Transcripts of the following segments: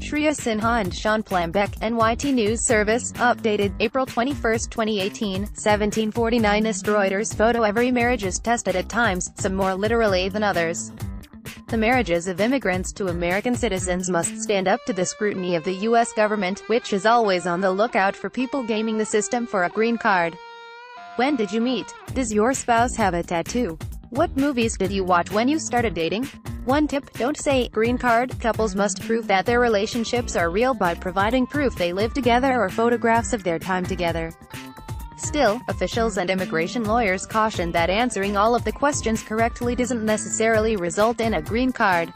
Shreeya Sinha and Plambeck, NYT News Service, updated, April 21, 2018, 1749 ISTReuters photoEvery marriages tested at times, some more literally than others. The marriages of immigrants to American citizens must stand up to the scrutiny of the U.S. government, which is always on the lookout for people gaming the system for a green card. When did you meet? Does your spouse have a tattoo? What movies did you watch when you started dating? One tip, don't say green card. Couples must prove that their relationships are real by providing proof they live together or photographs of their time together. Still, officials and immigration lawyers caution that answering all of the questions correctly doesn't necessarily result in a green card.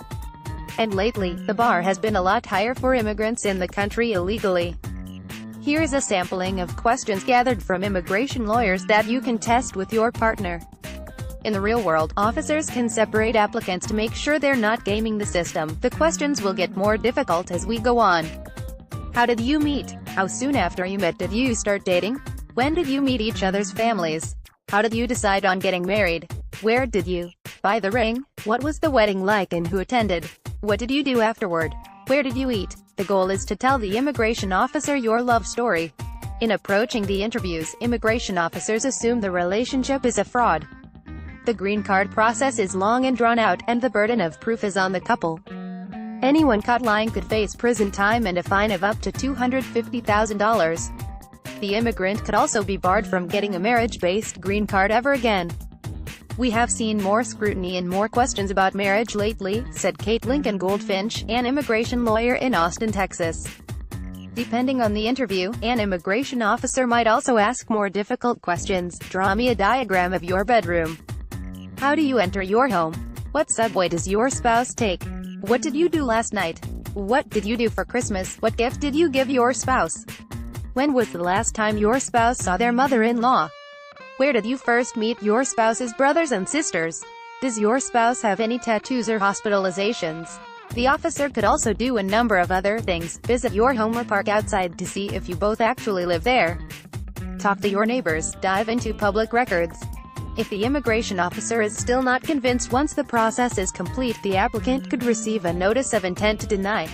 And lately, the bar has been a lot higher for immigrants in the country illegally. Here's a sampling of questions gathered from immigration lawyers that you can test with your partner. In the real world, officers can separate applicants to make sure they're not gaming the system. The questions will get more difficult as we go on. How did you meet? How soon after you met did you start dating? When did you meet each other's families? How did you decide on getting married? Where did you buy the ring? What was the wedding like and who attended? What did you do afterward? Where did you eat? The goal is to tell the immigration officer your love story. In approaching the interviews, immigration officers assume the relationship is a fraud. The green card process is long and drawn out, and the burden of proof is on the couple. Anyone caught lying could face prison time and a fine of up to $250,000. The immigrant could also be barred from getting a marriage-based green card ever again. We have seen more scrutiny and more questions about marriage lately, said Kate Lincoln Goldfinch, an immigration lawyer in Austin, Texas. Depending on the interview, an immigration officer might also ask more difficult questions. Draw me a diagram of your bedroom. How do you enter your home? What subway does your spouse take? What did you do last night? What did you do for Christmas? What gift did you give your spouse? When was the last time your spouse saw their mother-in-law? Where did you first meet your spouse's brothers and sisters? Does your spouse have any tattoos or hospitalizations? The officer could also do a number of other things. Visit your home or park outside to see if you both actually live there. Talk to your neighbors. Dive into public records. If the immigration officer is still not convinced once the process is complete, the applicant could receive a notice of intent to deny.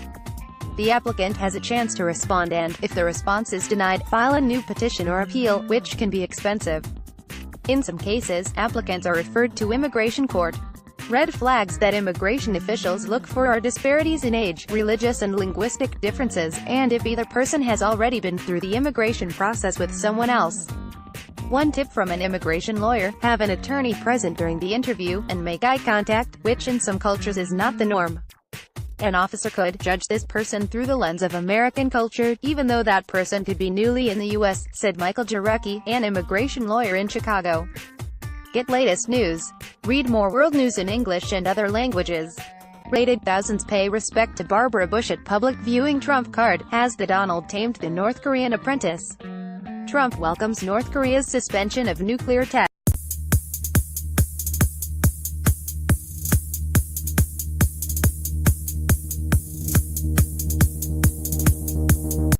The applicant has a chance to respond and, if the response is denied, file a new petition or appeal, which can be expensive. In some cases, applicants are referred to immigration court. Red flags that immigration officials look for are disparities in age, religious and linguistic differences, and if either person has already been through the immigration process with someone else. One tip from an immigration lawyer, have an attorney present during the interview, and make eye contact, which in some cultures is not the norm. An officer could judge this person through the lens of American culture, even though that person could be newly in the U.S., said Michael Jarecki, an immigration lawyer in Chicago. Get latest news. Read more world news in English and other languages. Rated thousands pay respect to Barbara Bush at public viewing Trump card. Has the Donald tamed the North Korean apprentice? Trump welcomes North Korea's suspension of nuclear tests.